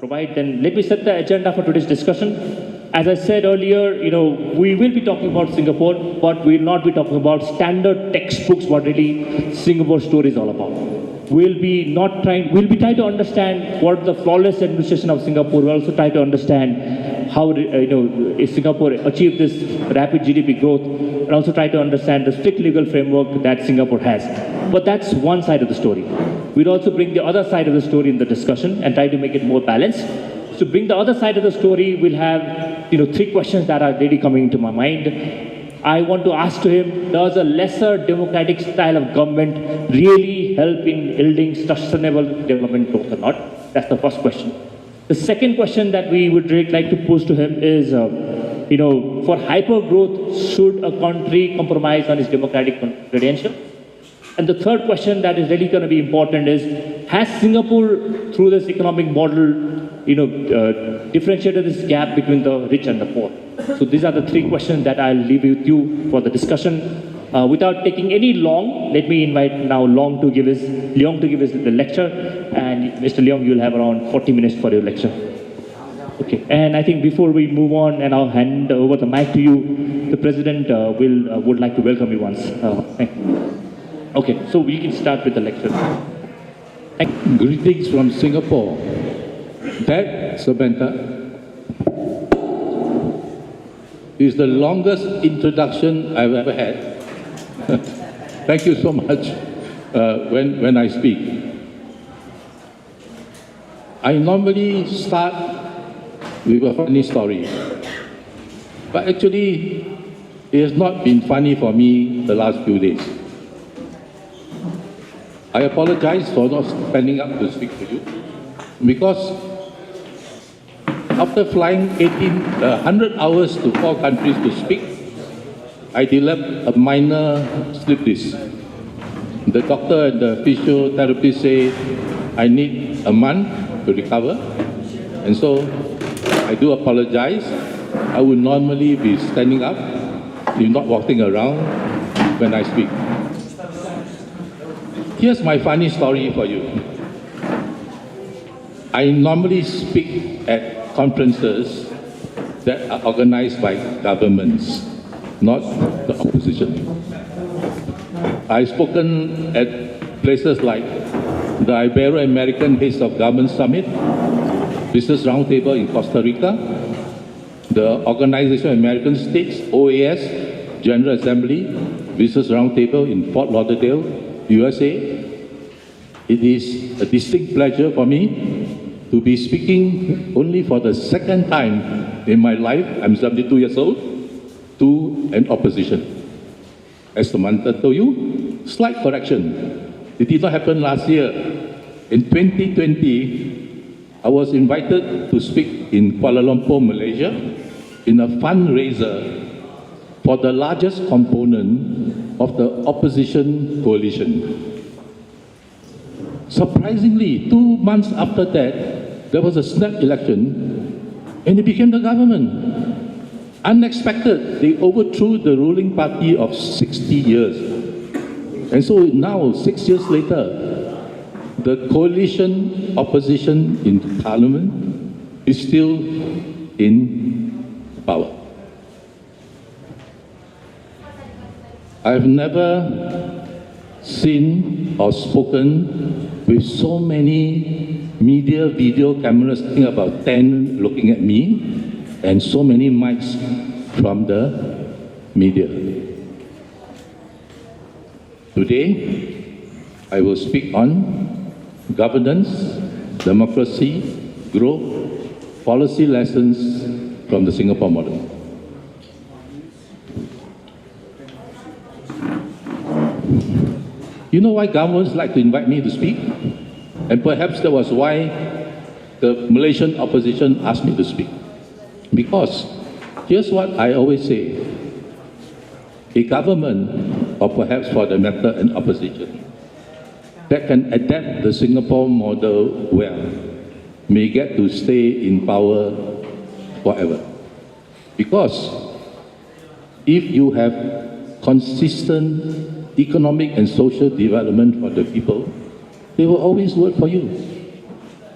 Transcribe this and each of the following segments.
provide, then let me set the agenda for today's discussion. As I said earlier, we will be talking about Singapore, but we will not be talking about standard textbooks, what really Singapore story is all about. We'll be trying to understand what the flawless administration of Singapore. We'll also try to understand how Singapore achieved this rapid GDP growth, and also try to understand the strict legal framework that Singapore has. But that's one side of the story. We'll also bring the other side of the story in the discussion and try to make it more balanced. To bring the other side of the story, we'll have 3 questions that are really coming into my mind. I want to ask to him, does a lesser democratic style of government really help in building sustainable development growth or not? That's the first question. The second question that we would really like to pose to him is, for hyper growth, should a country compromise on its democratic credential? And the third question that is really going to be important is, has Singapore, through this economic model, differentiated this gap between the rich and the poor? So these are the 3 questions that I'll leave with you for the discussion. Without taking any long, let me invite now Leong to give his the lecture. And Mr. Leong, you'll have around 40 minutes for your lecture. Okay, and I think before we move on, and I'll hand over the mic to you, the President would like to welcome you once. Thank you. Okay, so we can start with the lecture. Greetings from Singapore. That, Samantha, is the longest introduction I've ever had. Thank you so much when I speak. I normally start with a funny story. But actually, it has not been funny for me the last few days. I apologize for not standing up to speak to you, because after flying 100 hours to 4 countries to speak, I developed a minor slip disc. The doctor and the physiotherapist say I need a month to recover, and so I do apologize. I would normally be standing up, if not walking around when I speak. Here's my funny story for you. I normally speak at conferences that are organized by governments, not the opposition. I've spoken at places like the Ibero-American Heads of Government Summit, Business Roundtable in Costa Rica, the Organization of American States, OAS, General Assembly, Business Roundtable in Fort Lauderdale, USA. It is a distinct pleasure for me to be speaking only for the 2nd time in my life, I'm 72 years old, to an opposition. As Samantha told you, slight correction. It did not happen last year. In 2020, I was invited to speak in Kuala Lumpur, Malaysia, in a fundraiser for the largest component of the opposition coalition. Surprisingly, 2 months after that, there was a snap election, and it became the government. Unexpected, they overthrew the ruling party of 60 years. And so now, 6 years later, the coalition opposition in parliament is still in power. I've never seen or spoken with so many media, video cameras, I think about 10 looking at me, and so many mics from the media. Today, I will speak on governance, democracy, growth, policy lessons from the Singapore model. You know why governments like to invite me to speak? And perhaps that was why the Malaysian opposition asked me to speak. Because here's what I always say. A government, or perhaps for the matter an opposition, that can adapt the Singapore model well, may get to stay in power forever. Because if you have consistent economic and social development for the people, they will always work for you.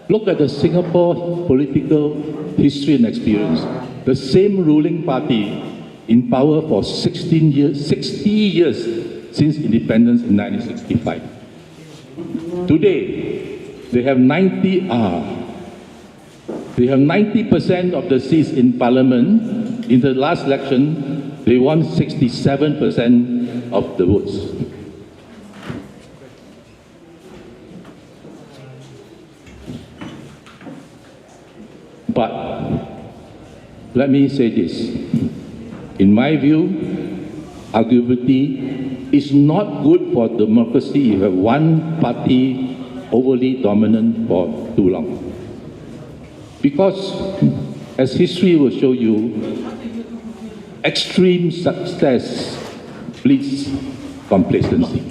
Look at the Singapore political history and experience. The same ruling party in power for 16 years, 60 years since independence in 1965. Today, they have 90% of the seats in parliament. In the last election, they won 67% of the votes. But let me say this. In my view, arguably, it's not good for democracy if you have one party overly dominant for too long. Because, as history will show you, extreme success breeds complacency.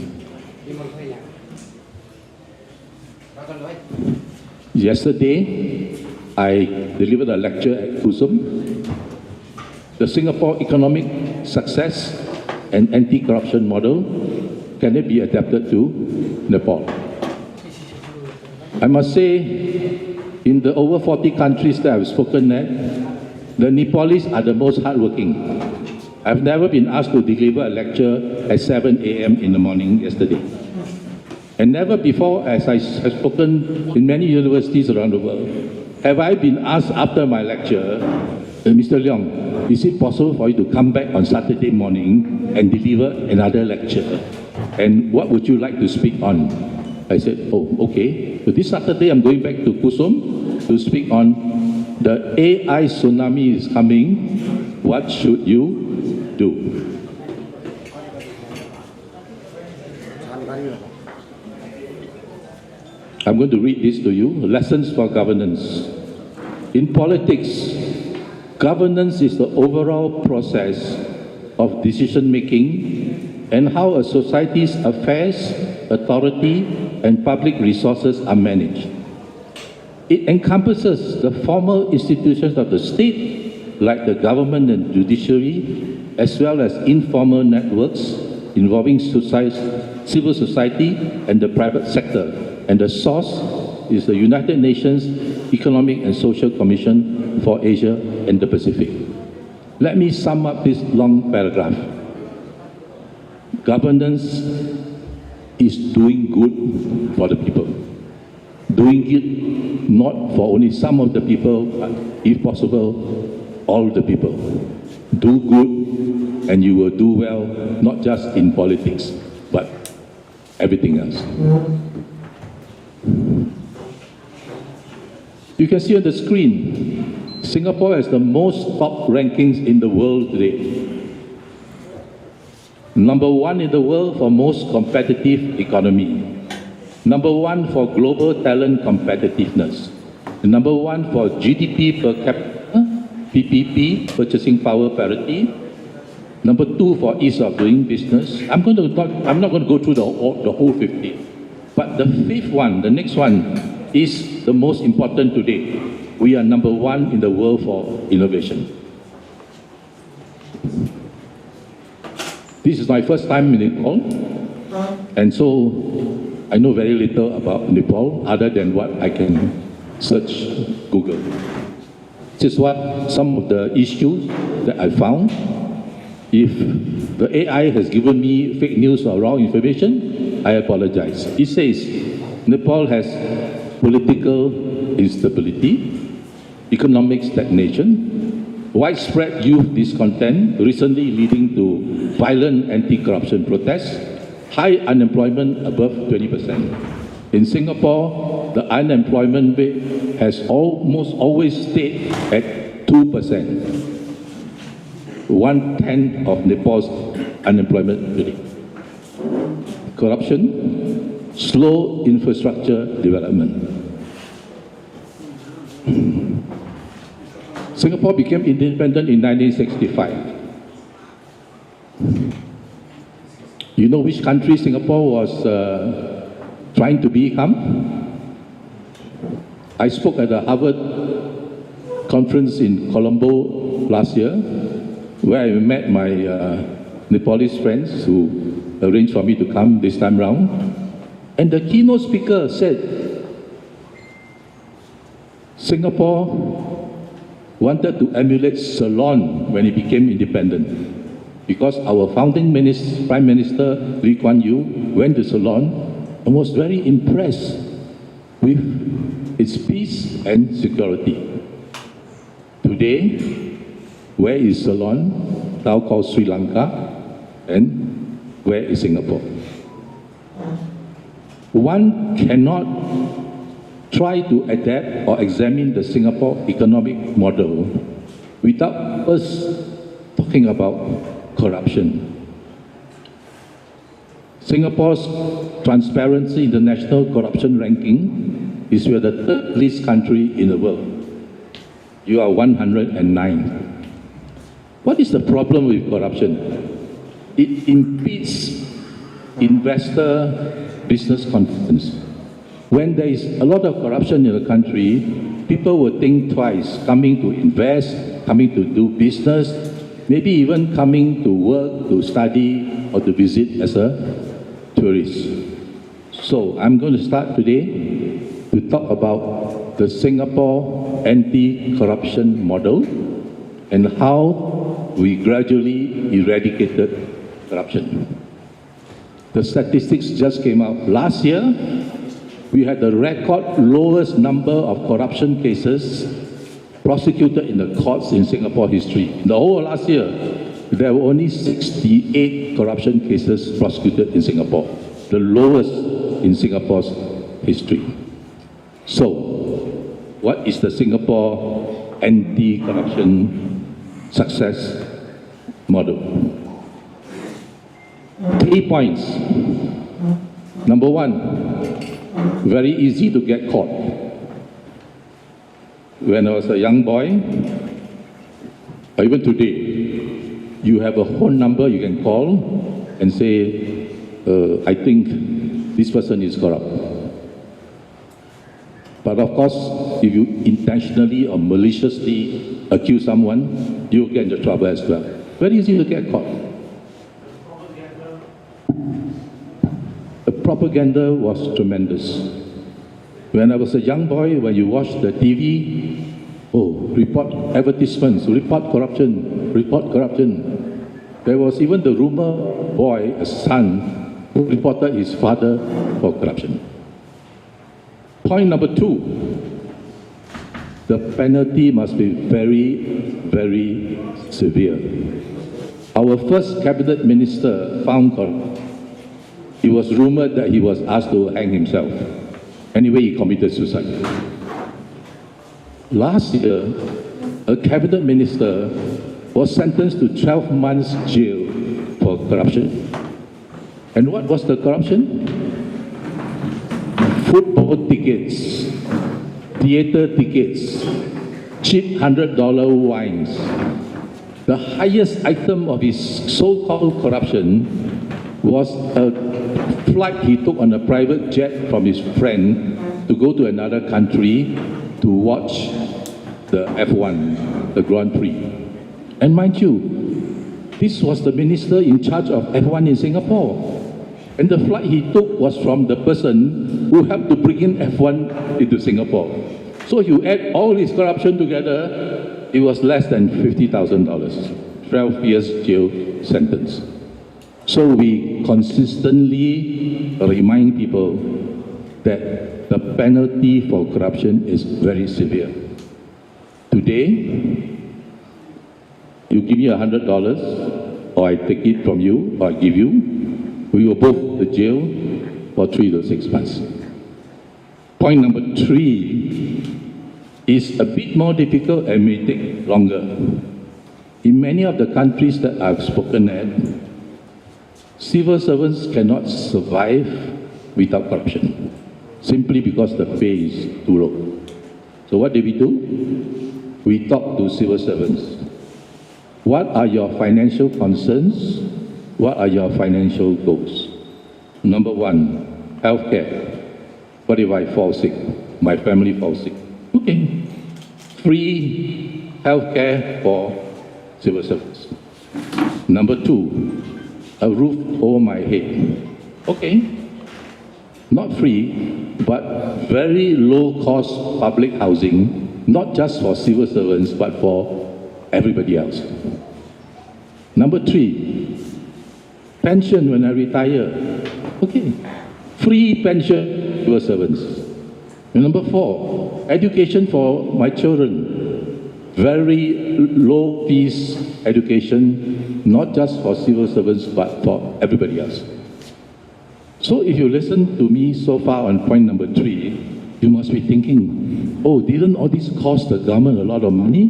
Yesterday, I delivered a lecture at Kusum. The Singapore economic success and anti-corruption model can it be adapted to Nepal? I must say, in the over 40 countries that I've spoken at, the Nepalese are the most hardworking. I've never been asked to deliver a lecture at 7 a.m. in the morning yesterday. And never before, as I have spoken in many universities around the world, have I been asked after my lecture, Mr. Leong, is it possible for you to come back on Saturday morning and deliver another lecture? And what would you like to speak on? I said, oh, okay. So this Saturday, I'm going back to Kusum to speak on the AI tsunami is coming. What should you do? I'm going to read this to you. Lessons for governance. In politics, governance is the overall process of decision-making and how a society's affairs, authority, and public resources are managed. It encompasses the formal institutions of the state, like the government and judiciary, as well as informal networks involving civil society and the private sector. And the source is the United Nations Economic and Social Commission for Asia and the Pacific. Let me sum up this long paragraph. Governance is doing good for the people. Doing it not for only some of the people, but if possible, all the people. Do good and you will do well, not just in politics, but everything else. You can see on the screen, Singapore has the most top rankings in the world today. Number 1 in the world for most competitive economy. Number 1 for global talent competitiveness. Number 1 for GDP per capita, PPP, purchasing power parity. Number 2 for ease of doing business. I'm not going to go through the whole 50. But the fifth one, the next one, is the most important today. We are number 1 in the world for innovation. This is my first time in Nepal, and so I know very little about Nepal other than what I can search Google. This is what some of the issues that I found. If the AI has given me fake news or wrong information, I apologize. It says Nepal has political instability, economic stagnation, widespread youth discontent, recently leading to violent anti-corruption protests, high unemployment above 20%. In Singapore, the unemployment rate has almost always stayed at 2%, 1/10 of Nepal's unemployment rate. Corruption, slow infrastructure development. Singapore became independent in 1965. You know which country Singapore was trying to become? I spoke at the Harvard conference in Colombo last year, where I met my Nepalese friends who arranged for me to come this time round. And the keynote speaker said, Singapore wanted to emulate Ceylon when it became independent. Because our founding Prime Minister Lee Kuan Yew went to Ceylon and was very impressed with its peace and security. Today, where is Ceylon, now called Sri Lanka, and where is Singapore? One cannot try to adapt or examine the Singapore economic model without first talking about corruption. Singapore's Transparency International Corruption Ranking is we are the third least country in the world. You are 109. What is the problem with corruption? It impedes investor business confidence. When there is a lot of corruption in the country, people will think twice, coming to invest, coming to do business, maybe even coming to work, to study, or to visit as a tourist. So I'm going to start today to talk about the Singapore anti-corruption model and how we gradually eradicated corruption. The statistics just came out. Last year, we had the record lowest number of corruption cases prosecuted in the courts in Singapore history. In the whole last year, there were only 68 corruption cases prosecuted in Singapore, the lowest in Singapore's history. So, what is the Singapore anti-corruption success model? 3 points. Number one, very easy to get caught. When I was a young boy, or even today, you have a phone number you can call and say, I think this person is corrupt. But of course, if you intentionally or maliciously accuse someone, you'll get into trouble as well. Very easy to get caught. The propaganda was tremendous. When I was a young boy, when you watched the TV, report advertisements, report corruption, report corruption. There was even the rumor boy, a son, who reported his father for corruption. Point number two, the penalty must be very, very severe. Our first cabinet minister found corrupt. It was rumored that he was asked to hang himself. Anyway, he committed suicide. Last year, a cabinet minister was sentenced to 12 months jail for corruption. And what was the corruption? Football tickets, theater tickets, cheap $100 wines. The highest item of his so-called corruption was a flight he took on a private jet from his friend to go to another country to watch the F1, the Grand Prix. And mind you, this was the minister in charge of F1 in Singapore. And the flight he took was from the person who helped to bring in F1 into Singapore. So you add all his corruption together, it was less than $50,000, 12 years jail sentence. So we consistently remind people that the penalty for corruption is very severe. Today, you give me $100, or I take it from you, or I give you, we will both go to jail for 3 to 6 months. Point number 3 is a bit more difficult and may take longer. In many of the countries that I've spoken at, civil servants cannot survive without corruption, simply because the pay is too low. So what do? We talk to civil servants. What are your financial concerns? What are your financial goals? Number 1, healthcare. What if I fall sick? My family falls sick. Okay. Free healthcare for civil servants. Number 2, a roof over my head. Okay. Not free, but very low cost public housing not just for civil servants, but for everybody else. Number 3, pension when I retire. Okay, free pension civil servants. And number 4, education for my children. Very low fees education, not just for civil servants, but for everybody else. So if you listen to me so far on point number 3, you must be thinking, oh, didn't all this cost the government a lot of money?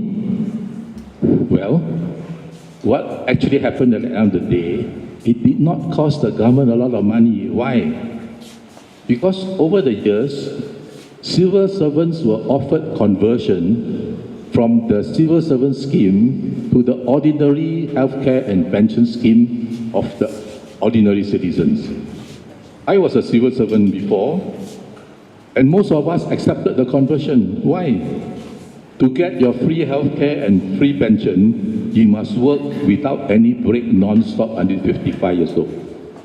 Well, what actually happened at the end of the day, it did not cost the government a lot of money. Why? Because over the years, civil servants were offered conversion from the civil servant scheme to the ordinary healthcare and pension scheme of the ordinary citizens. I was a civil servant before, and most of us accepted the conversion. Why? To get your free healthcare and free pension, you must work without any break non-stop until 55 years old.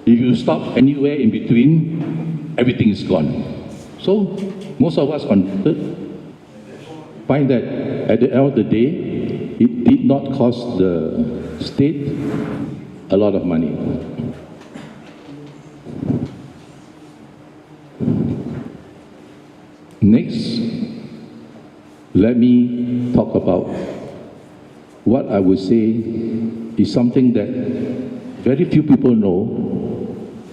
If you stop anywhere in between, everything is gone. So most of us converted. Find that at the end of the day, it did not cost the state a lot of money. Next, let me talk about what I would say is something that very few people know.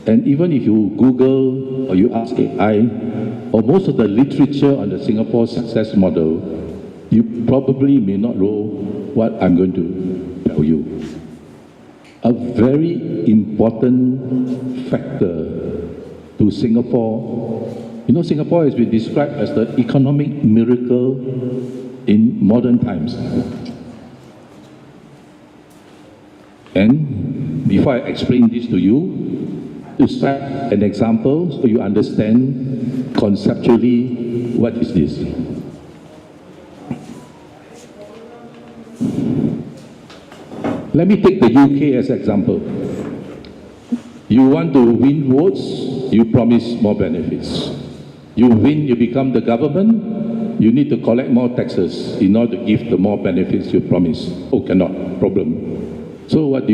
And even if you Google or you ask AI, or most of the literature on the Singapore success model, you probably may not know what I'm going to tell you. A very important factor to Singapore, you know, Singapore has been described as the economic miracle in modern times. And before I explain this to you, to start an example so you understand conceptually what is this. Let me take the UK as an example. You want to win votes, you promise more benefits. You win, you become the government, you need to collect more taxes in order to give the more benefits you promise. Oh, cannot, problem. So what do?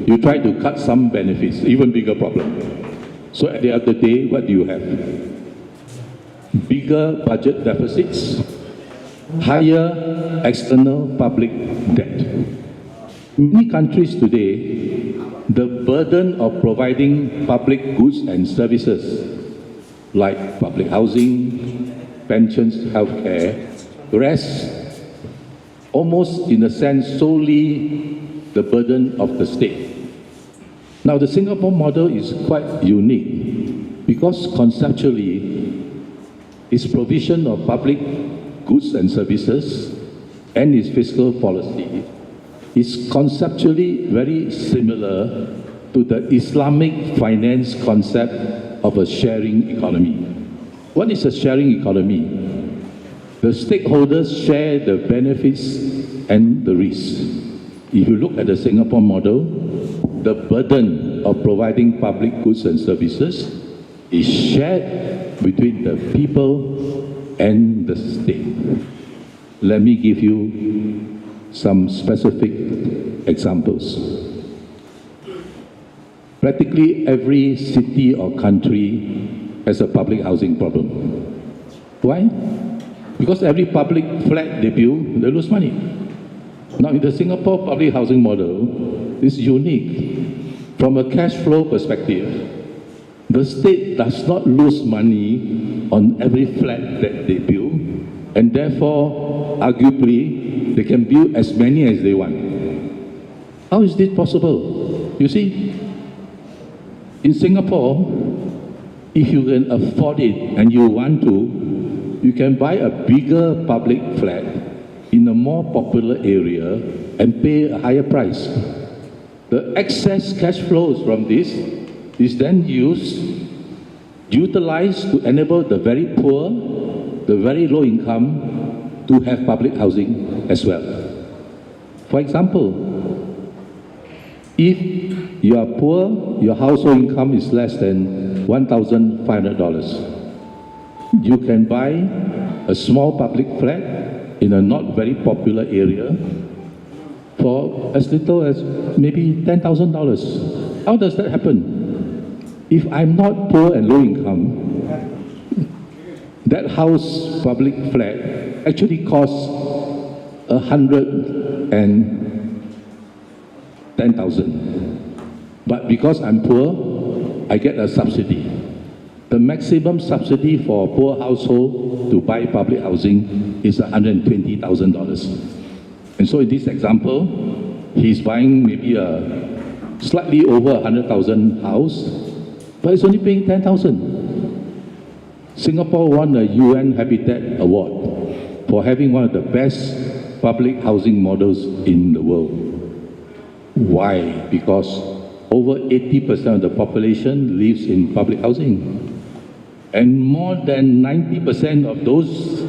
You try to cut some benefits, even bigger problem. So at the end of the day, what do you have? Bigger budget deficits, higher external public debt. Many countries today, the burden of providing public goods and services like public housing, pensions, healthcare, rests almost in a sense solely the burden of the state. Now the Singapore model is quite unique because conceptually its provision of public goods and services and its fiscal policy is conceptually very similar to the Islamic finance concept of a sharing economy. What is a sharing economy? The stakeholders share the benefits and the risks. If you look at the Singapore model, the burden of providing public goods and services is shared between the people and the state. Let me give you some specific examples. Practically every city or country has a public housing problem. Why? Because every public flat they build, they lose money. Now in the Singapore public housing model, it's unique. From a cash flow perspective, the state does not lose money on every flat that they build, and therefore, arguably, they can build as many as they want. How is this possible? You see, in Singapore, if you can afford it and you want to, you can buy a bigger public flat in a more popular area and pay a higher price. The excess cash flows from this is then utilized to enable the very poor, the very low income to have public housing as well. For example, if you are poor, your household income is less than $1,500. You can buy a small public flat in a not very popular area for as little as maybe $10,000. How does that happen? If I'm not poor and low income, that house public flat actually costs $110,000. But because I'm poor, I get a subsidy. The maximum subsidy for a poor household to buy public housing is $120,000. And so in this example, he's buying maybe a slightly over 100,000 house, but he's only paying 10,000. Singapore won a UN Habitat Award for having one of the best public housing models in the world. Why? Because over 80% of the population lives in public housing. And more than 90% of those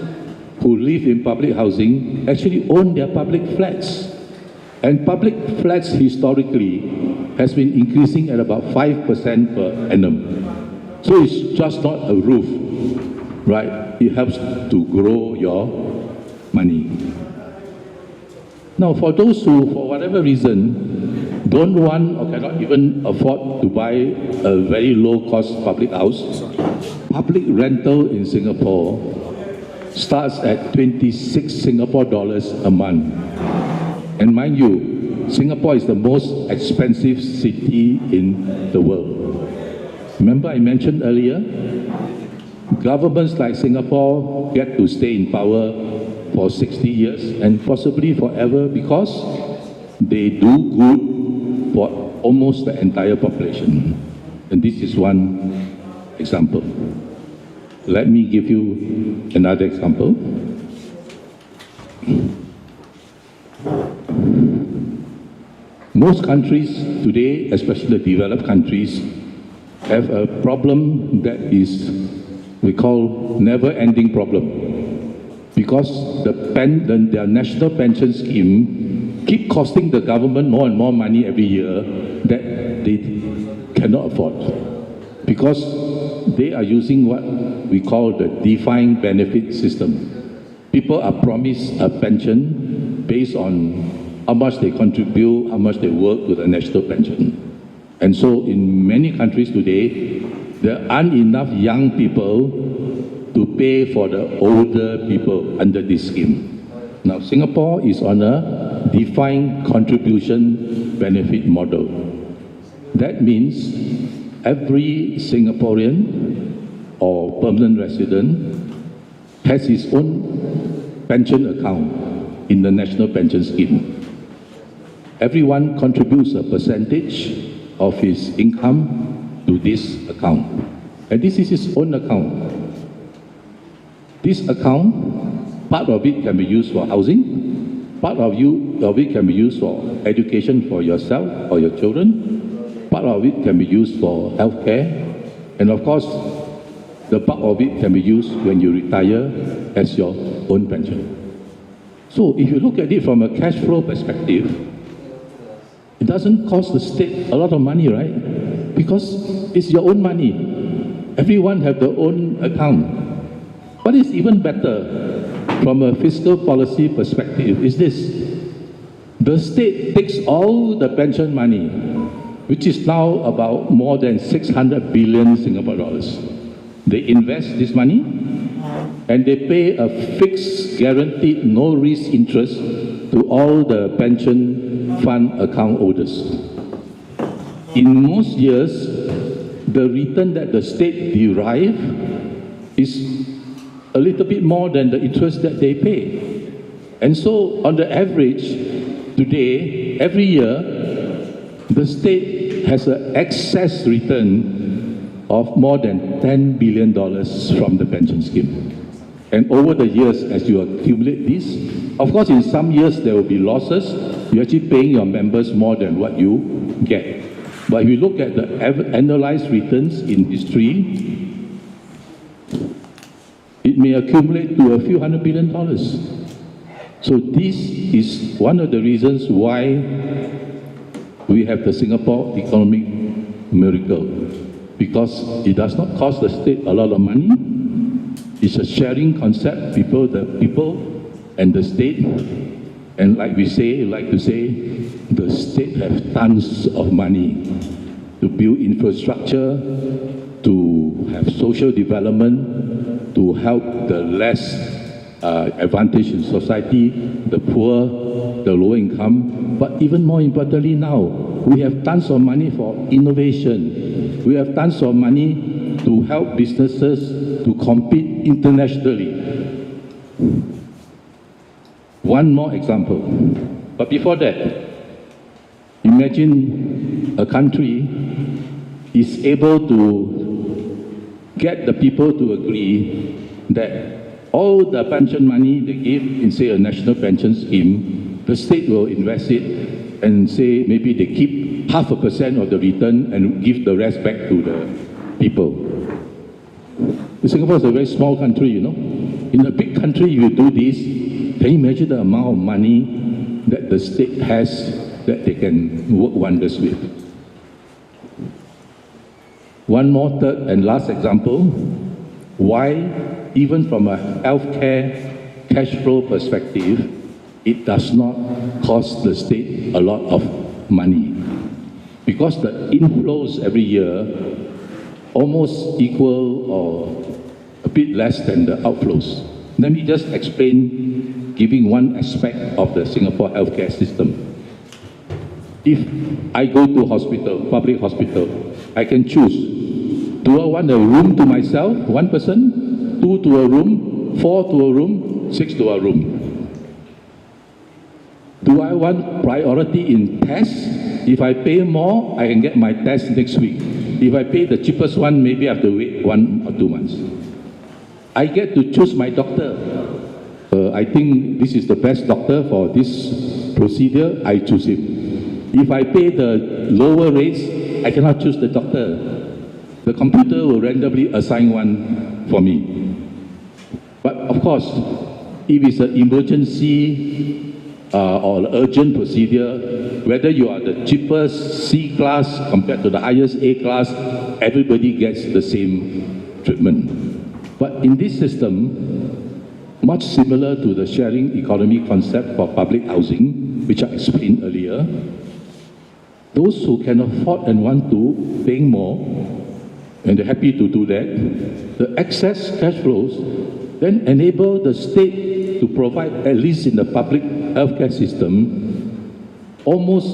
who live in public housing actually own their public flats. And public flats historically has been increasing at about 5% per annum. So it's just not a roof, right? It helps to grow your money. Now, for those who, for whatever reason, don't want or cannot even afford to buy a very low-cost public house, public rental in Singapore starts at 26 Singapore dollars a month. And mind you, Singapore is the most expensive city in the world. Remember I mentioned earlier, governments like Singapore get to stay in power for 60 years and possibly forever because they do good for almost the entire population. And this is one example. Let me give you another example. Most countries today, especially the developed countries, have a problem that is, we call never-ending problem. Because their national pension scheme keep costing the government more and more money every year that they cannot afford. Because they are using what we call the defined benefit system. People are promised a pension based on how much they contribute, how much they work to the national pension. And so in many countries today, there aren't enough young people to pay for the older people under this scheme. Now, Singapore is on a defined contribution benefit model. That means every Singaporean or permanent resident has his own pension account in the national pension scheme. Everyone contributes a percentage of his income to this account. And this is his own account. This account, part of it can be used for housing, part of it can be used for education for yourself or your children, part of it can be used for healthcare, and of course, the bulk of it can be used when you retire as your own pension. So if you look at it from a cash flow perspective, it doesn't cost the state a lot of money, right? Because it's your own money. Everyone have their own account. What is even better from a fiscal policy perspective is this. The state takes all the pension money, which is now about more than 600 billion Singapore dollars. They invest this money and they pay a fixed, guaranteed, no-risk interest to all the pension fund account holders. In most years, the return that the state derive is a little bit more than the interest that they pay. And so, on the average, today, every year, the state has an excess return of more than $10 billion from the pension scheme. And over the years, as you accumulate this, of course, in some years, there will be losses. You're actually paying your members more than what you get. But if you look at the annualized returns in history, it may accumulate to a few $100 billion. So this is one of the reasons why we have the Singapore economic miracle. Because it does not cost the state a lot of money. It's a sharing concept. The people and the state, and like to say, the state have tons of money to build infrastructure, to have social development, to help the less advantaged in society, the poor, the low income. But even more importantly now, we have tons of money for innovation. We have tons of money to help businesses to compete internationally. One more example. But before that, imagine a country is able to get the people to agree that all the pension money they give in, say, a national pension scheme, the state will invest it and say maybe they keep 0.5% of the return and give the rest back to the people. Singapore is a very small country, you know. In a big country, you do this, can you imagine the amount of money that the state has that they can work wonders with? One more third and last example, why even from a healthcare cash flow perspective, it does not cost the state a lot of money. Because the inflows every year almost equal or a bit less than the outflows. Let me just explain, giving one aspect of the Singapore healthcare system. If I go to hospital, public hospital, I can choose. Do I want a room to myself, one person, 2 to a room, 4 to a room, 6 to a room? Do I want priority in tests? If I pay more, I can get my test next week. If I pay the cheapest one, maybe I have to wait 1 or 2 months. I get to choose my doctor. I think this is the best doctor for this procedure, I choose him. If I pay the lower rates, I cannot choose the doctor. The computer will randomly assign one for me. But of course, if it's an emergency or an urgent procedure, whether you are the cheapest C class compared to the highest A class, everybody gets the same treatment. But in this system, much similar to the sharing economy concept for public housing, which I explained earlier, those who can afford and want to pay more, and they're happy to do that, the excess cash flows then enable the state to provide, at least in the public healthcare system, almost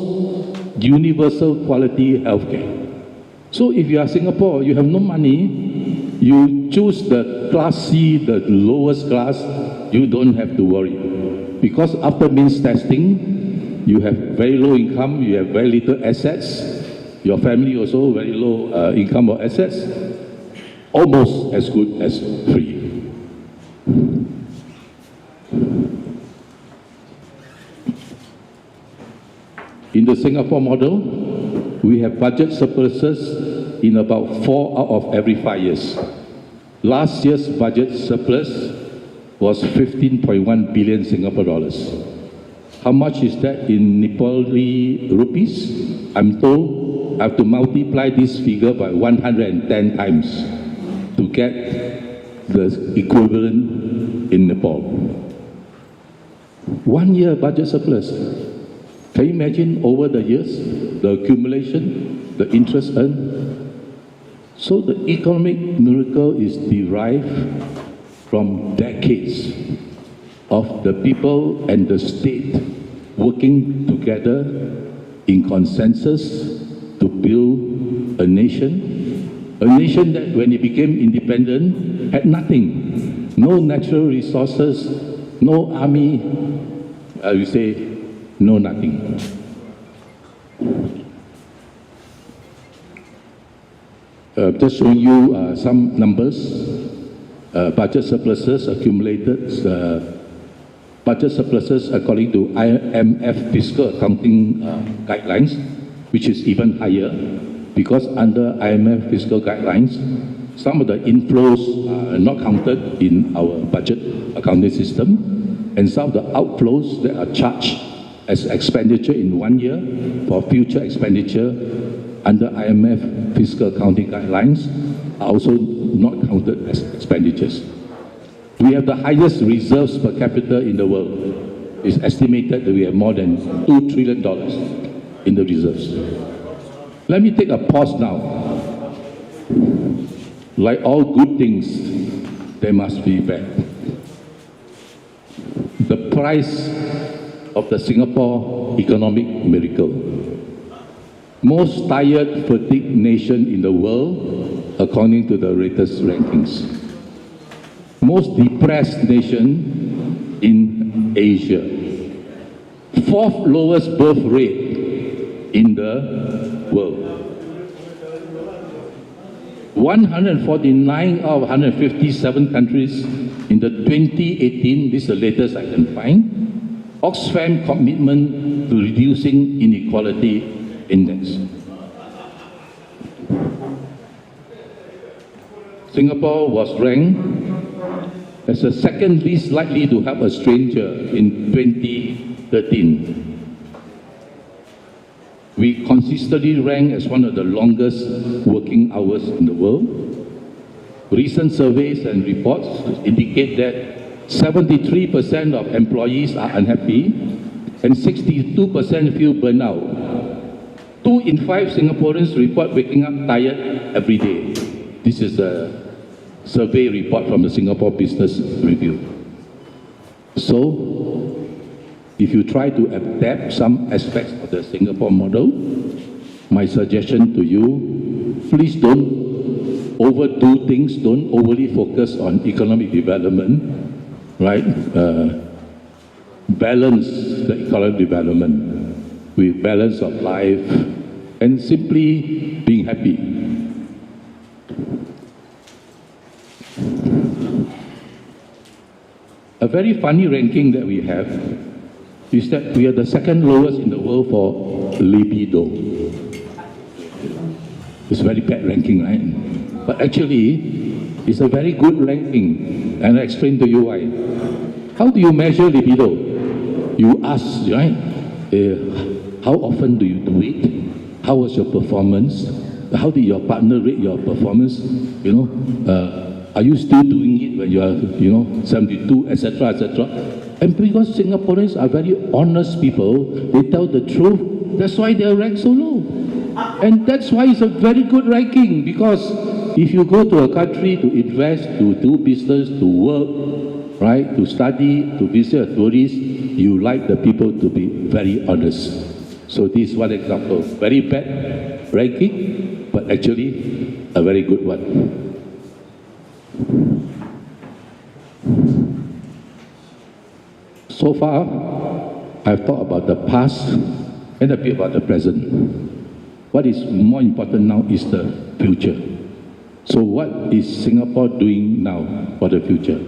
universal quality healthcare. So if you are Singapore, you have no money, you choose the class C, the lowest class, you don't have to worry. Because after means testing, you have very low income, you have very little assets, your family also very low income or assets, almost as good as free. In the Singapore model, we have budget surpluses in about 4 out of every 5 years. Last year's budget surplus was 15.1 billion Singapore dollars. How much is that in Nepali rupees? I'm told I have to multiply this figure by 110 times to get the equivalent in Nepal. 1 year budget surplus. Can you imagine over the years, the accumulation, the interest earned? So the economic miracle is derived from decades of the people and the state working together in consensus to build a nation that when it became independent had nothing, no natural resources, no army, I would say no nothing. Just showing you some numbers, budget surpluses accumulated, budget surpluses according to IMF fiscal accounting guidelines, which is even higher, because under IMF fiscal guidelines, some of the inflows are not counted in our budget accounting system, and some of the outflows that are charged as expenditure in 1 year for future expenditure under IMF fiscal accounting guidelines are also not counted as expenditures. We have the highest reserves per capita in the world. It's estimated that we have more than $2 trillion in the reserves. Let me take a pause now. Like all good things, there must be bad. The price of the Singapore economic miracle. Most tired, fatigued nation in the world, according to the latest rankings. Most depressed nation in Asia. Fourth lowest birth rate in the world. 149 out of 157 countries in the 2018, this is the latest I can find, Oxfam commitment to reducing inequality index. Singapore was ranked as the second least likely to help a stranger in 2013. We consistently rank as one of the longest working hours in the world. Recent surveys and reports indicate that 73% of employees are unhappy and 62% feel burnout. 2 in 5 Singaporeans report waking up tired every day. This is a survey report from the Singapore Business Review. So, if you try to adapt some aspects of the Singapore model, my suggestion to you, please don't overdo things, don't overly focus on economic development, right? Balance the economic development with balance of life and simply being happy. A very funny ranking that we have is that we are the second lowest in the world for libido. It's a very bad ranking, right? But actually, it's a very good ranking, and I'll explain to you why. How do you measure libido? You ask, right? How often do you do it? How was your performance? How did your partner rate your performance? Are you still doing it when you are, 72, etc., etc.? And because Singaporeans are very honest people, they tell the truth, that's why they are ranked so low. And that's why it's a very good ranking, because if you go to a country to invest, to do business, to work, right, to study, to visit a tourist, you like the people to be very honest. So this is one example. Very bad ranking, but actually a very good one. So far, I've talked about the past and a bit about the present. What is more important now is the future. So what is Singapore doing now for the future?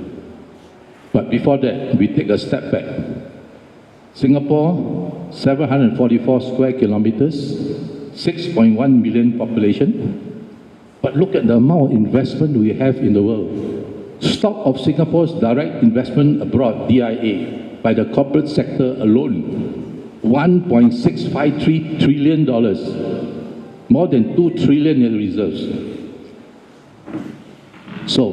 But before that, we take a step back. Singapore, 744 square kilometers, 6.1 million population. But look at the amount of investment we have in the world. Stock of Singapore's direct investment abroad, DIA, by the corporate sector alone, $1.653 trillion, more than 2 trillion in reserves. So,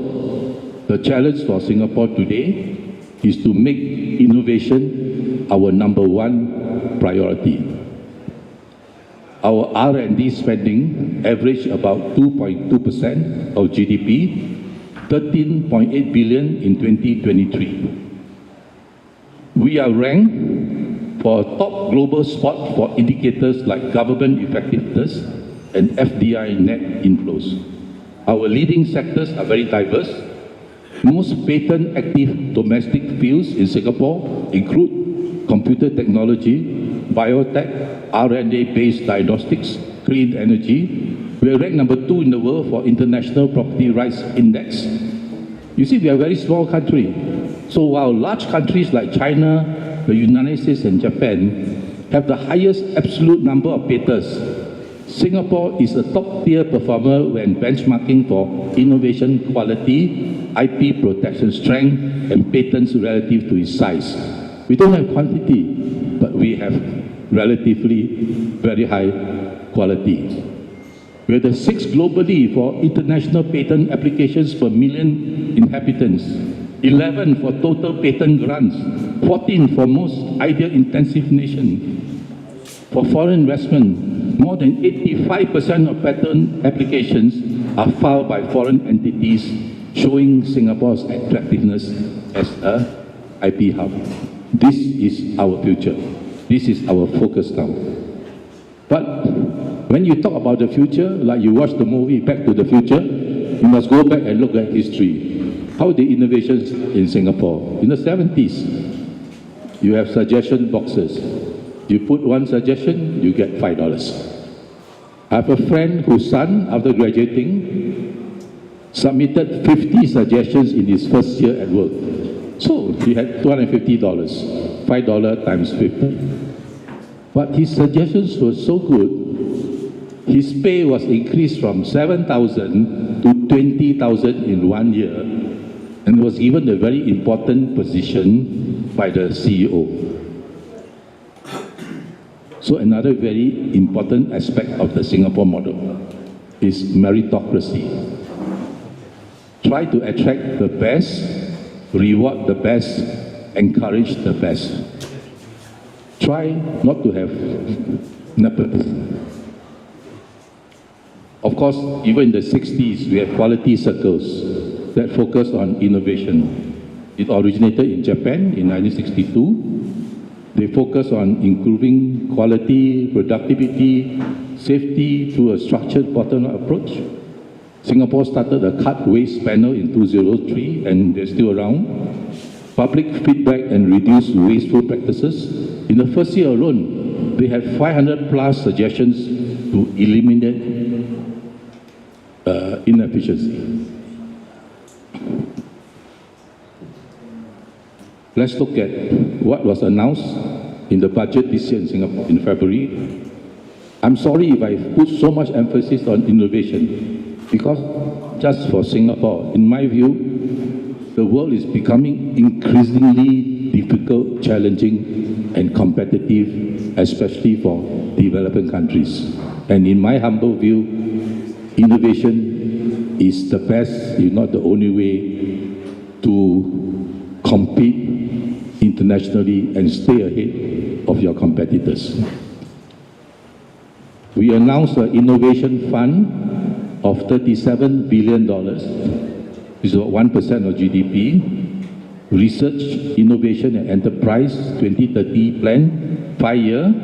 the challenge for Singapore today is to make innovation our number one priority. Our R&D spending averaged about 2.2% of GDP, 13.8 billion in 2023. We are ranked for a top global spot for indicators like government effectiveness and FDI net inflows. Our leading sectors are very diverse. Most patent active domestic fields in Singapore include computer technology, biotech, R&D based diagnostics, clean energy. We are ranked number 2 in the world for International Property Rights Index. You see, we are a very small country. So while large countries like China, the United States and Japan have the highest absolute number of patents, Singapore is a top-tier performer when benchmarking for innovation quality, IP protection strength, and patents relative to its size. We don't have quantity, but we have relatively very high quality. We are the 6th globally for international patent applications per million inhabitants. 11 for total patent grants, 14 for most idea-intensive nation. For foreign investment, more than 85% of patent applications are filed by foreign entities, showing Singapore's attractiveness as a IP hub. This is our future. This is our focus now. But when you talk about the future, like you watch the movie Back to the Future, you must go back and look at history. How the innovations in Singapore. In the 70s, you have suggestion boxes. You put one suggestion, you get $5. I have a friend whose son, after graduating, submitted 50 suggestions in his first year at work. So he had $250, $5 times 50. But his suggestions were so good, his pay was increased from 7,000 to 20,000 in 1 year, and was given a very important position by the CEO. So another very important aspect of the Singapore model is meritocracy. Try to attract the best, reward the best, encourage the best. Try not to have nepotism. Of course, even in the 60s, we have quality circles that focus on innovation. It originated in Japan in 1962. They focus on improving quality, productivity, safety through a structured bottom-up approach. Singapore started a cut waste panel in 2003, and they're still around. Public feedback and reduce wasteful practices. In the first year alone, they had 500 plus suggestions to eliminate inefficiency. Let's look at what was announced in the budget this year in Singapore in February. I'm sorry if I put so much emphasis on innovation, because just for Singapore, in my view, the world is becoming increasingly difficult, challenging, and competitive, especially for developing countries. And in my humble view, innovation is the best, if not the only way, to compete internationally and stay ahead of your competitors. We announced an innovation fund of $37 billion, which is about 1% of GDP, Research, Innovation and Enterprise 2030 plan, 5-year.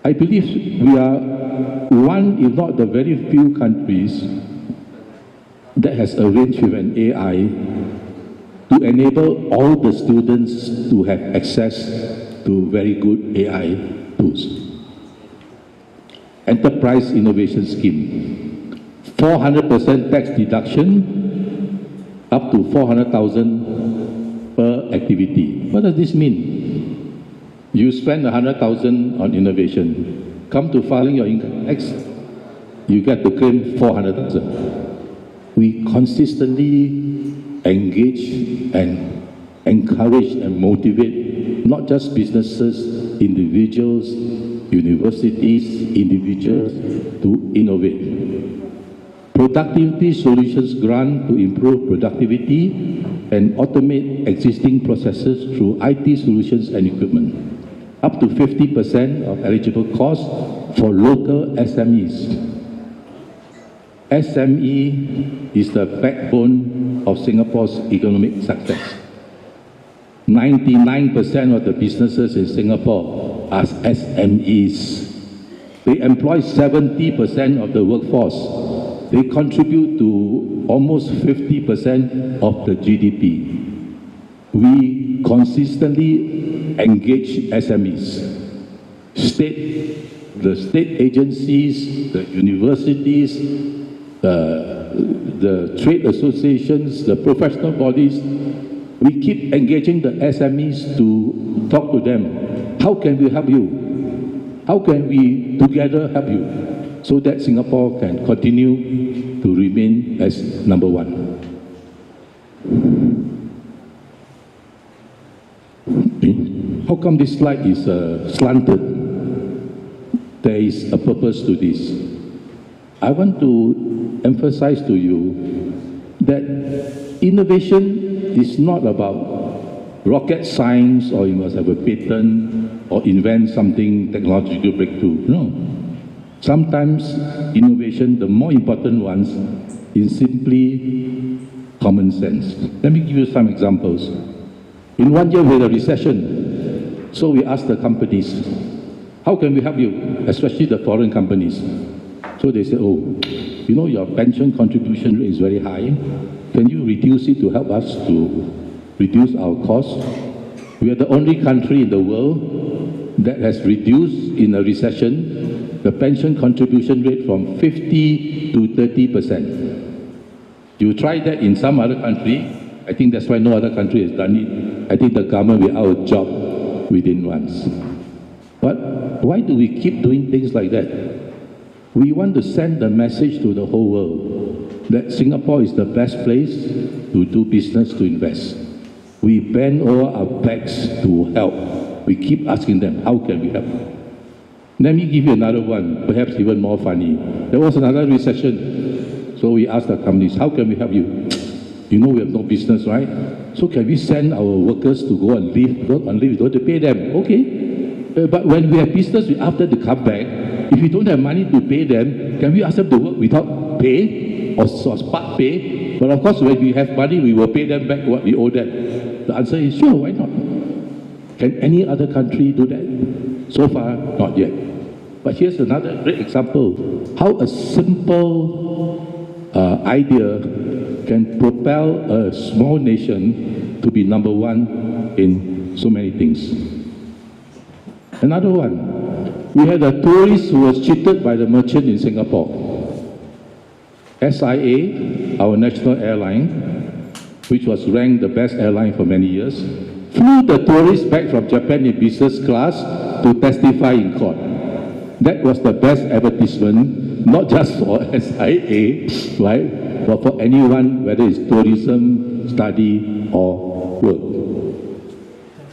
I believe we are one, if not the very few countries that has arranged with an AI to enable all the students to have access to very good AI tools. Enterprise Innovation Scheme, 400% tax deduction, up to 400,000 per activity. What does this mean? You spend 100,000 on innovation. Come to filing your income tax, you get to claim 400,000. We consistently engage and encourage and motivate not just businesses, individuals, universities, individuals to innovate. Productivity Solutions Grant to improve productivity and automate existing processes through IT solutions and equipment. Up to 50% of eligible costs for local SMEs. SME is the backbone of Singapore's economic success. 99% of the businesses in Singapore are SMEs. They employ 70% of the workforce. They contribute to almost 50% of the GDP. We consistently engage SMEs. The state agencies, the universities, the trade associations, the professional bodies, we keep engaging the SMEs to talk to them. How can we help you? How can we together help you so that Singapore can continue to remain as number one? How come this slide is slanted? There is a purpose to this. I want to emphasize to you that innovation is not about rocket science or you must have a patent or invent something technological breakthrough. No. Sometimes innovation, the more important ones, is simply common sense. Let me give you some examples. In 1 year we had a recession, so we asked the companies, how can we help you, especially the foreign companies? So they said, oh, you know your pension contribution rate is very high. Can you reduce it to help us to reduce our costs? We are the only country in the world that has reduced in a recession the pension contribution rate from 50 to 30%. You try that in some other country, I think that's why no other country has done it. I think the government will out of job within months. But why do we keep doing things like that? We want to send the message to the whole world that Singapore is the best place to do business, to invest. We bend over our backs to help. We keep asking them, how can we help? Let me give you another one, perhaps even more funny. There was another recession. So we asked the companies, how can we help you? You know we have no business, right? So can we send our workers to go on leave? Go on leave, we don't have to pay them. Okay. But when we have business, we ask them to come back. If we don't have money to pay them, can we ask them to work without pay or part pay? But of course, when we have money, we will pay them back what we owe them. The answer is sure, why not? Can any other country do that? So far, not yet. But here's another great example. How a simple idea can propel a small nation to be number one in so many things. Another one, we had a tourist who was cheated by the merchant in Singapore. SIA, our national airline, which was ranked the best airline for many years, flew the tourist back from Japan in business class to testify in court. That was the best advertisement, not just for SIA, right, but for anyone, whether it's tourism, study, or work.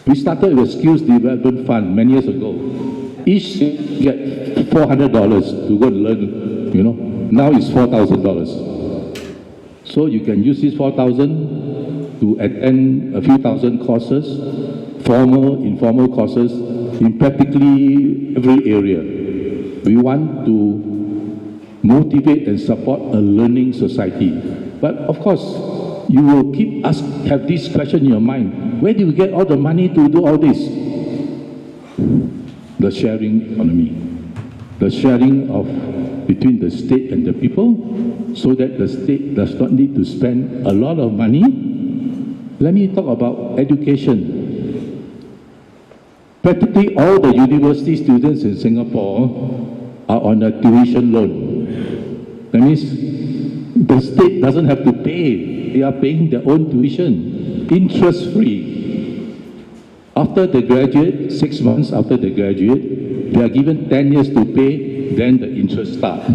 We started with Skills Development Fund many years ago. Each get $400 to go and learn, you know. Now it's $4,000. So you can use this $4,000 to attend a few thousand courses, formal, informal courses, in practically every area. We want to motivate and support a learning society. But of course, you will have this question in your mind. Where do you get all the money to do all this? The sharing economy. The sharing between the state and the people, so that the state does not need to spend a lot of money. Let me talk about education. Practically all the university students in Singapore are on a tuition loan. That means the state doesn't have to pay. They are paying their own tuition, interest-free. After they graduate, 6 months after they graduate, they are given 10 years to pay, then the interest starts.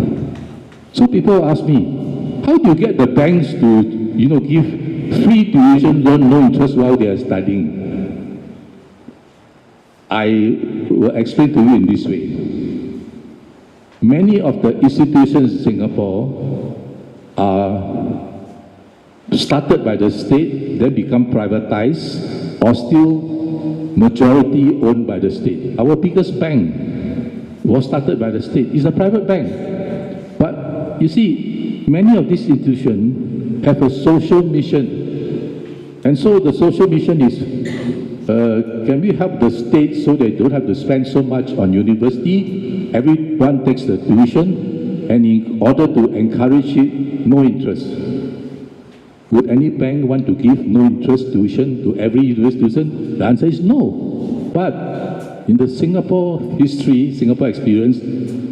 So people ask me, how do you get the banks to, give free tuition loan, no interest while they are studying? I will explain to you in this way. Many of the institutions in Singapore are started by the state, then become privatized, or still majority owned by the state. Our biggest bank was started by the state. It's a private bank. But you see, many of these institutions have a social mission. And so the social mission is, can we help the state so they don't have to spend so much on university? Everyone takes the tuition, and in order to encourage it, no interest. Would any bank want to give no interest tuition to every university student? The answer is no. But in the Singapore history, Singapore experience,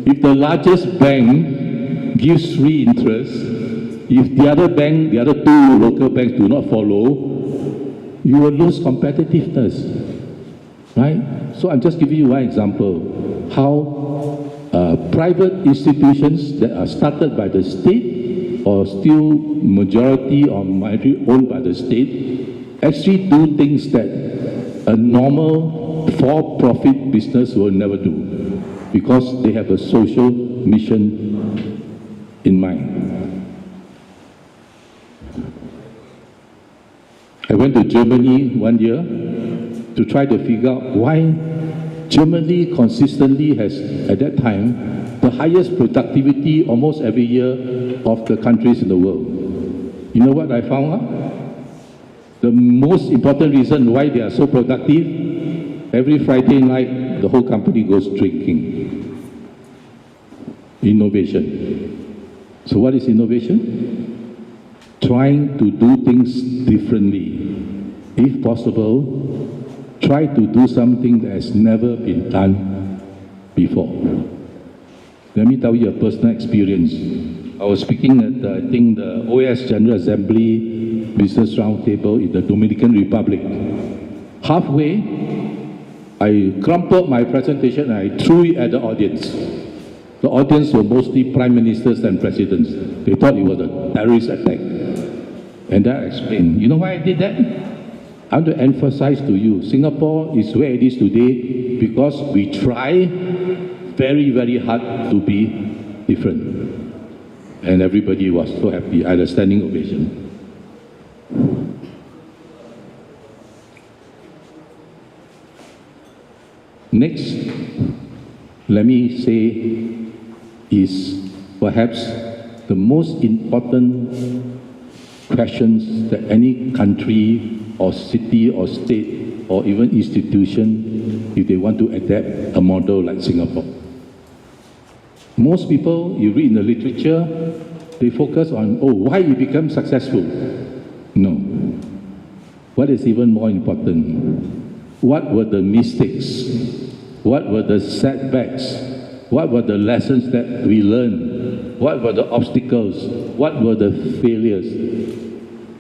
if the largest bank gives free interest, if the other bank, the other two local banks do not follow, you will lose competitiveness, right? So I'm just giving you one example, how private institutions that are started by the state or still majority or minority owned by the state actually do things that a normal for-profit business will never do because they have a social mission in mind. went to Germany one year to try to figure out why Germany consistently has, at that time, the highest productivity almost every year of the countries in the world. You know what I found out? The most important reason why they are so productive, every Friday night, the whole company goes drinking. Innovation. So what is innovation? Trying to do things differently. If possible, try to do something that has never been done before. Let me tell you a personal experience. I was speaking at, I think, the OAS General Assembly Business Roundtable in the Dominican Republic. Halfway, I crumpled my presentation and I threw it at the audience. The audience were mostly prime ministers and presidents. They thought it was a terrorist attack. And then I explained, you know why I did that? I want to emphasize to you, Singapore is where it is today because we try very, very hard to be different. And everybody was so happy. I had a standing ovation. Next, let me say, is perhaps the most important questions that any country or city or state or even institution, if they want to adapt a model like Singapore. Most people, you read in the literature, they focus on, oh, why you become successful. No. What is even more important? What were the mistakes? What were the setbacks? What were the lessons that we learned? What were the obstacles? What were the failures?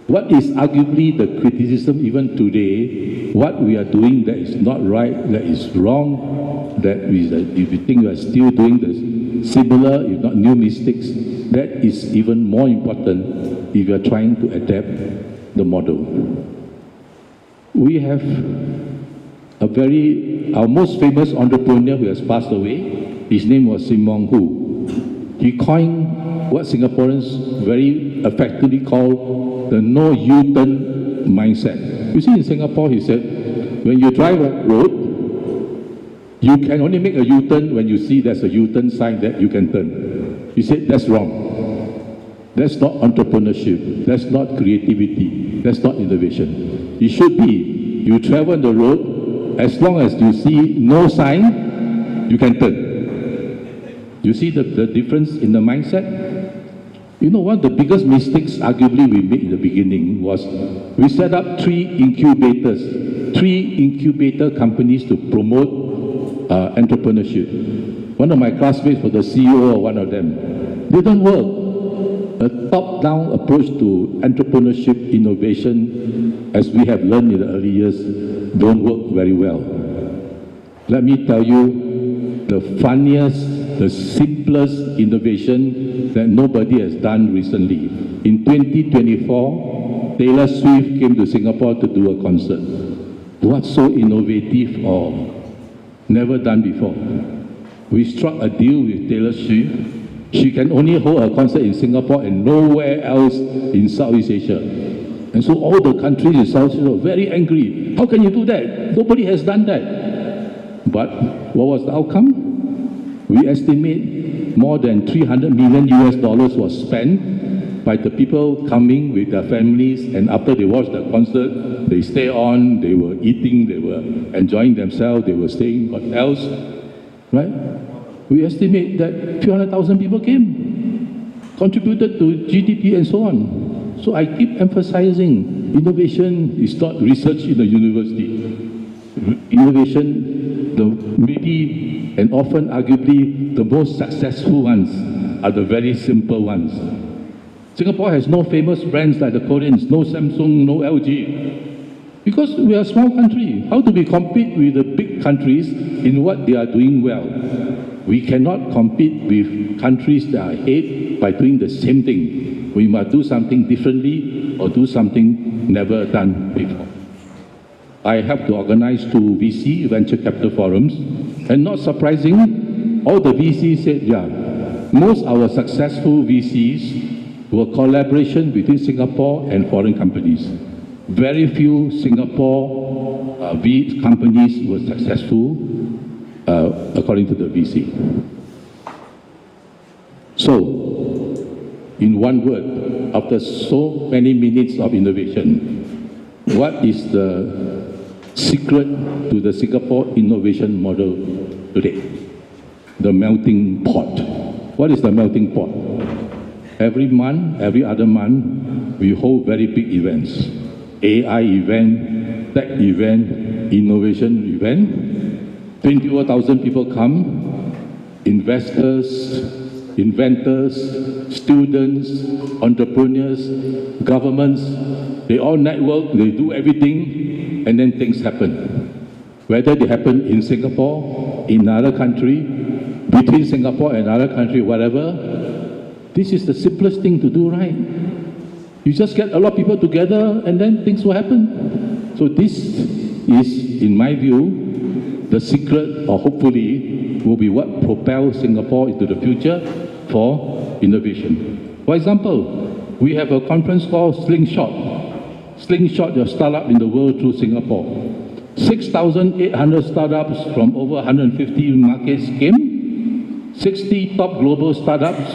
What is arguably the criticism even today? What we are doing that is not right, that is wrong, that if you think we are still doing the similar, if not new mistakes, that is even more important if you are trying to adapt the model. We have our most famous entrepreneur who has passed away. His name was Leong. He coined what Singaporeans very effectively call the no U-turn mindset. You see, in Singapore, he said, when you drive a road, you can only make a U-turn when you see there's a U-turn sign that you can turn. He said, that's wrong. That's not entrepreneurship. That's not creativity. That's not innovation. It should be, you travel on the road, as long as you see no sign, you can turn. You see the difference in the mindset? You know, one of the biggest mistakes arguably we made in the beginning was we set up three incubator companies to promote entrepreneurship. One of my classmates was the CEO of one of them. Didn't work. A top-down approach to entrepreneurship innovation, as we have learned in the early years, don't work very well. Let me tell you, the funniest, the simplest innovation that nobody has done recently. In 2024, Taylor Swift came to Singapore to do a concert. What's so innovative or never done before? We struck a deal with Taylor Swift. She can only hold a concert in Singapore and nowhere else in Southeast Asia. And so all the countries in Southeast Asia were very angry. How can you do that? Nobody has done that. But what was the outcome? We estimate more than $300 million was spent by the people coming with their families, and after they watched the concert, they stay on, they were eating, they were enjoying themselves, they were staying in hotels, right? We estimate that 300,000 people came, contributed to GDP and so on. So I keep emphasizing, innovation is not research in a university. Innovation, maybe and often arguably the most successful ones are the very simple ones. Singapore has no famous brands like the Koreans, no Samsung, no LG. Because we are a small country. How do we compete with the big countries in what they are doing well? We cannot compete with countries that are ahead by doing the same thing. We must do something differently or do something never done before. I have to organize 2 VC, venture capital forums, and not surprising, all the VCs said, yeah, most our successful VCs were collaboration between Singapore and foreign companies. very few Singapore companies were successful, according to the VC. So, in one word, after so many minutes of innovation, what is the secret to the Singapore innovation model today? The melting pot. What is the melting pot? Every month, every other month, we hold very big events. AI event, tech event, innovation event. 24,000 people come, investors, inventors, students, entrepreneurs, governments, they all network, they do everything, and then things happen. Whether they happen in Singapore, in another country, between Singapore and another country, whatever, this is the simplest thing to do, right? You just get a lot of people together and then things will happen. So this is, in my view, the secret, or hopefully, will be what propels Singapore into the future for innovation. For example, we have a conference called Slingshot. Slingshot, your startup in the world through Singapore. 6,800 startups from over 150 markets came, 60 top global startups,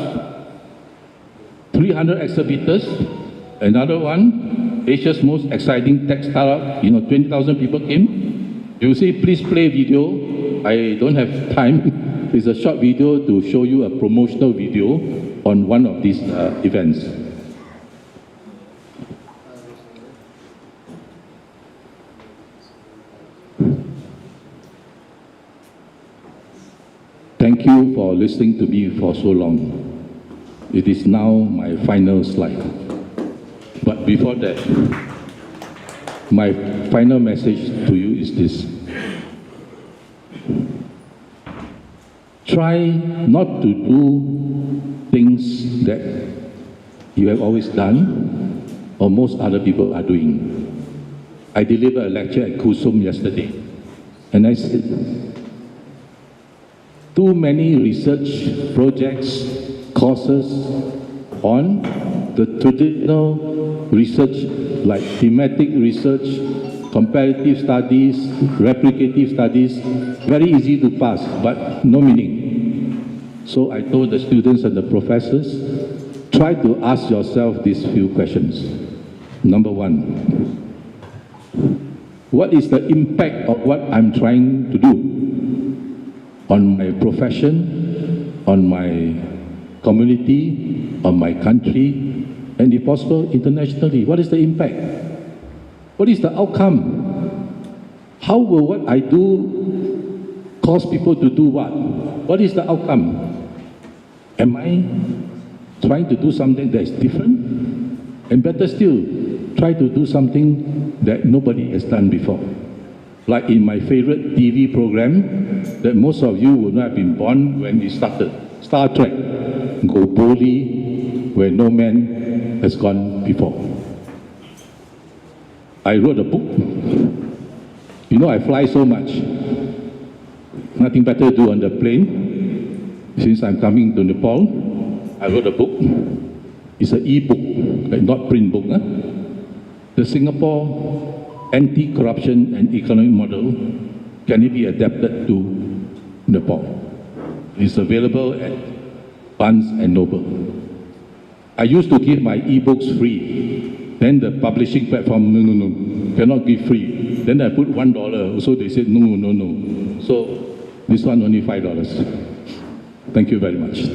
300 exhibitors. Another one, Asia's most exciting tech startup, 20,000 people came. You see, please play video. I don't have time. It's a short video to show you a promotional video on one of these events. Thank you for listening to me for so long. It is now my final slide. But before that, my final message to you is this. Try not to do things that you have always done or most other people are doing. I delivered a lecture at Kusum yesterday, and I said, too many research projects, courses on the traditional research like thematic research, comparative studies, replicative studies, very easy to pass, but no meaning. So I told the students and the professors, try to ask yourself these few questions. Number one, what is the impact of what I'm trying to do on my profession, on my community, on my country, and if possible, internationally? What is the impact? What is the outcome? How will what I do cause people to do what? What is the outcome? Am I trying to do something that is different? And better still, try to do something that nobody has done before. Like in my favorite TV program, that most of you would not have been born when it started, Star Trek, go boldly where no man has gone before. I wrote a book. I fly so much. Nothing better to do on the plane. Since I'm coming to Nepal, I wrote a book. It's an e-book, not print book. The Singapore anti-corruption and economic model, can it be adapted to Nepal? It's available at Barnes and Noble. I used to give my e-books free. Then the publishing platform, no, cannot give free. Then I put $1. So they said, no. So this one only $5. Thank you very much.